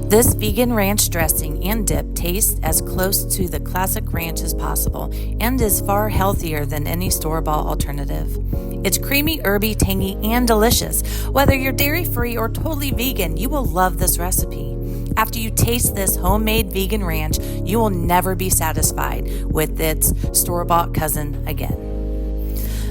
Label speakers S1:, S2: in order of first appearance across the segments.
S1: This vegan ranch dressing and dip tastes as close to the classic ranch as possible and is far healthier than any store-bought alternative. It's creamy, herby, tangy, and delicious. Whether you're dairy-free or totally vegan, you will love this recipe. After you taste this homemade vegan ranch, you will never be satisfied with its store-bought cousin again.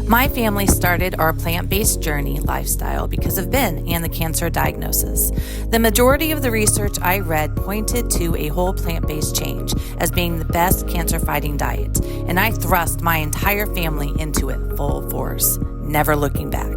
S1: My family started our plant-based journey lifestyle because of Ben and the cancer diagnosis. The majority of the research I read pointed to a whole plant-based change as being the best cancer-fighting diet, and I thrust my entire family into it full force, never looking back.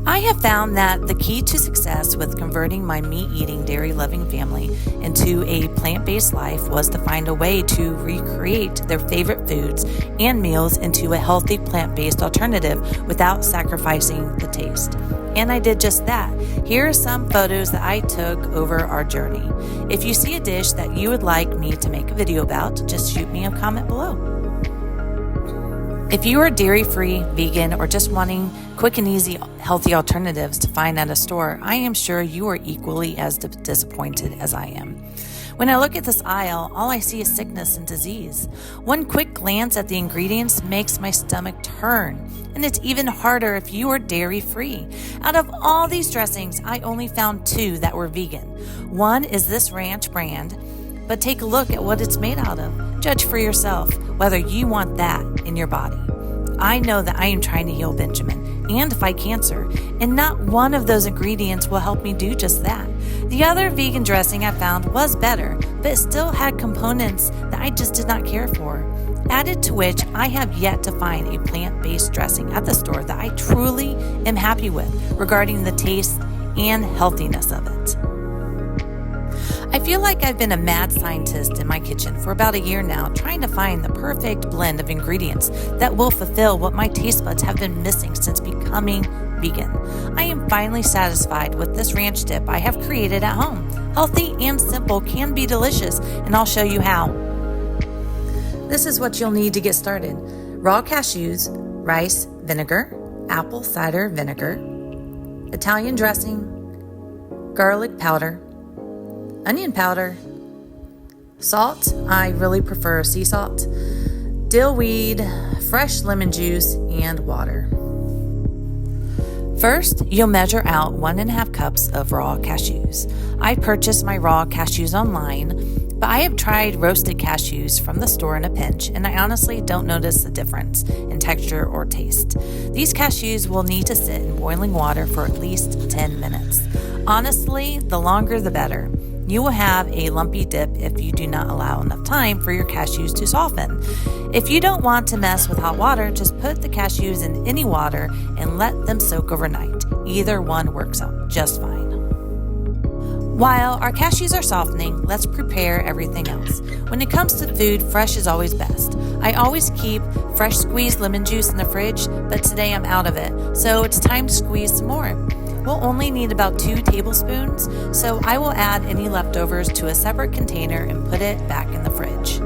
S1: I have found that the key to success with converting my meat-eating, dairy-loving family into a plant-based life was to find a way to recreate their favorite foods and meals into a healthy plant-based alternative without sacrificing the taste. And I did just that. Here are some photos that I took over our journey. If you see a dish that you would like me to make a video about, just shoot me a comment below. If you are dairy-free, vegan, or just wanting quick and easy healthy alternatives to find at a store, I am sure you are equally as disappointed as I am. When I look at this aisle, all I see is sickness and disease. One quick glance at the ingredients makes my stomach turn, and it's even harder if you are dairy-free. Out of all these dressings, I only found 2 that were vegan. One is this ranch brand, but take a look at what it's made out of. Judge for yourself whether you want that in your body. I know that I am trying to heal Benjamin and fight cancer, and not one of those ingredients will help me do just that. The other vegan dressing I found was better, but it still had components that I just did not care for. Added to which, I have yet to find a plant-based dressing at the store that I truly am happy with regarding the taste and healthiness of it. I feel like I've been a mad scientist in my kitchen for about a year now, trying to find the perfect blend of ingredients that will fulfill what my taste buds have been missing since becoming vegan. I am finally satisfied with this ranch dip I have created at home. Healthy and simple, can be delicious, and I'll show you how. This is what you'll need to get started. Raw cashews, rice vinegar, apple cider vinegar, Italian dressing, garlic powder, onion powder, salt, I really prefer sea salt, dill weed, fresh lemon juice, and water. First, you'll measure out 1.5 cups of raw cashews. I purchased my raw cashews online, but I have tried roasted cashews from the store in a pinch, and I honestly don't notice a difference in texture or taste. These cashews will need to sit in boiling water for at least 10 minutes. Honestly, the longer the better. You will have a lumpy dip if you do not allow enough time for your cashews to soften. If you don't want to mess with hot water, just put the cashews in any water and let them soak overnight. Either one works out just fine. While our cashews are softening, let's prepare everything else. When it comes to food, fresh is always best. I always keep fresh squeezed lemon juice in the fridge, but today I'm out of it, so it's time to squeeze some more. We'll only need about 2 tablespoons, so I will add any leftovers to a separate container and put it back in the fridge.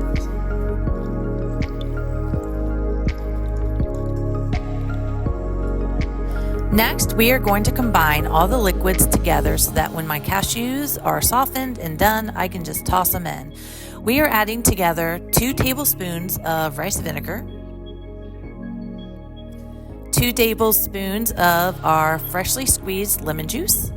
S1: Next, we are going to combine all the liquids together so that when my cashews are softened and done, I can just toss them in. We are adding together 2 tablespoons of rice vinegar, 2 tablespoons of our freshly squeezed lemon juice,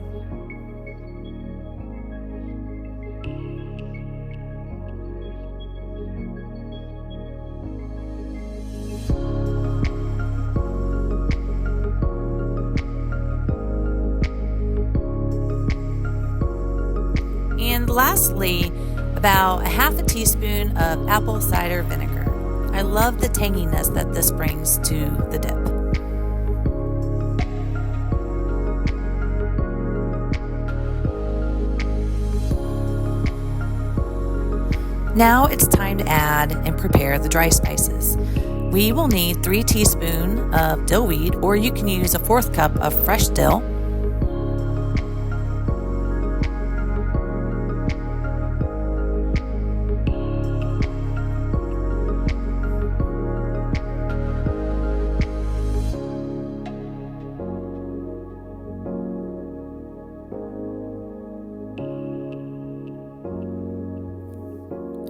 S1: and lastly, about 1/2 teaspoon of apple cider vinegar. I love the tanginess that this brings to the dip. Now it's time to add and prepare the dry spices. We will need 3 teaspoons of dill weed, or you can use a 1/4 cup of fresh dill,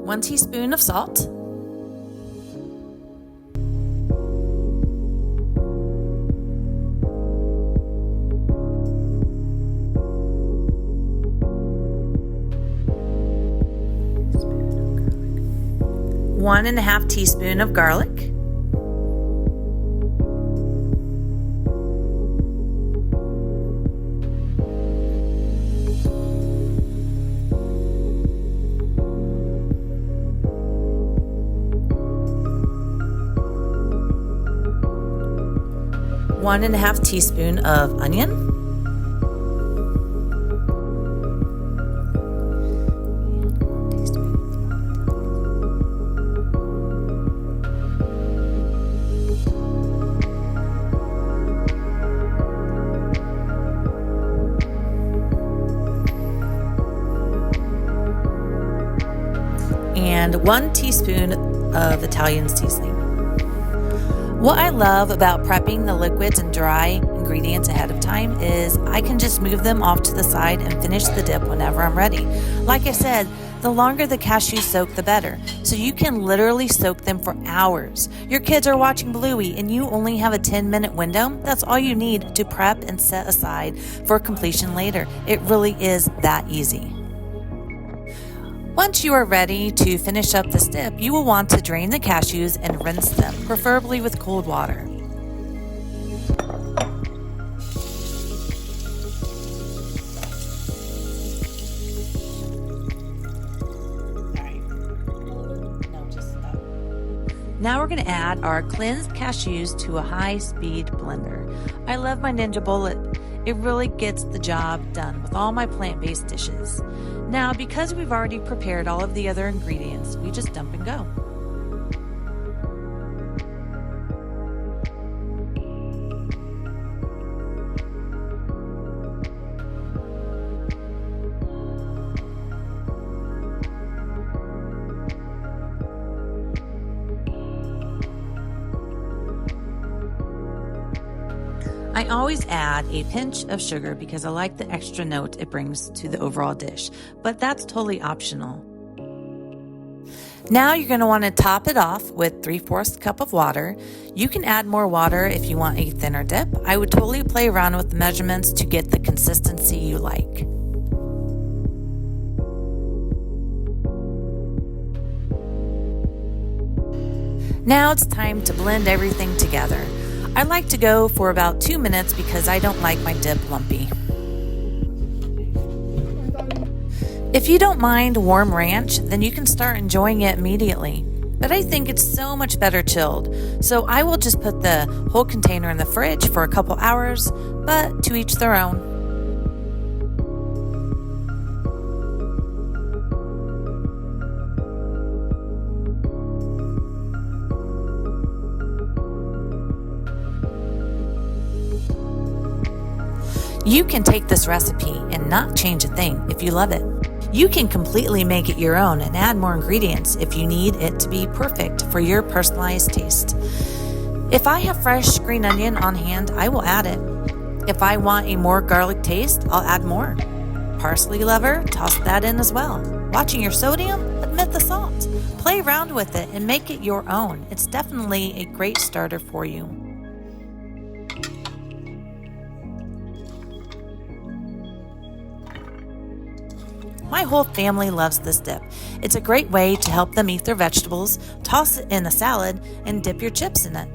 S1: 1 teaspoon of salt, 1.5 teaspoon of garlic, 1.5 teaspoon of onion, and 1 teaspoon of Italian seasoning. What I love about prepping the liquids and dry ingredients ahead of time is I can just move them off to the side and finish the dip whenever I'm ready. Like I said, the longer the cashews soak, the better. So you can literally soak them for hours. Your kids are watching Bluey and you only have a 10-minute window. That's all you need to prep and set aside for completion later. It really is that easy. Once you are ready to finish up this dip, you will want to drain the cashews and rinse them, preferably with cold water. Now we're going to add our cleansed cashews to a high-speed blender. I love my Ninja Bullet. It really gets the job done with all my plant-based dishes. Now, because we've already prepared all of the other ingredients, we just dump and go. I always add a pinch of sugar because I like the extra note it brings to the overall dish, but that's totally optional. Now you're going to want to top it off with 3/4 cup of water. You can add more water if you want a thinner dip. I would totally play around with the measurements to get the consistency you like. Now it's time to blend everything together. I like to go for about 2 minutes because I don't like my dip lumpy. If you don't mind warm ranch, then you can start enjoying it immediately. But I think it's so much better chilled, so I will just put the whole container in the fridge for a couple hours, but to each their own. You can take this recipe and not change a thing if you love it. You can completely make it your own and add more ingredients if you need it to be perfect for your personalized taste. If I have fresh green onion on hand, I will add it. If I want a more garlic taste, I'll add more. Parsley lover, toss that in as well. Watching your sodium? Admit the salt. Play around with it and make it your own. It's definitely a great starter for you. My whole family loves this dip. It's a great way to help them eat their vegetables, toss it in a salad, and dip your chips in it.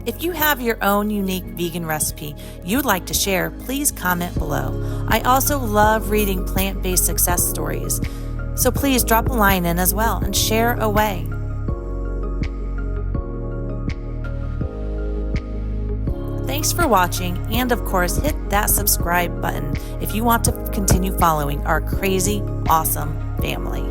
S1: If you have your own unique vegan recipe you'd like to share, please comment below. I also love reading plant-based success stories, so please drop a line in as well and share away. Thanks for watching, and of course hit that subscribe button if you want to continue following our crazy, awesome family.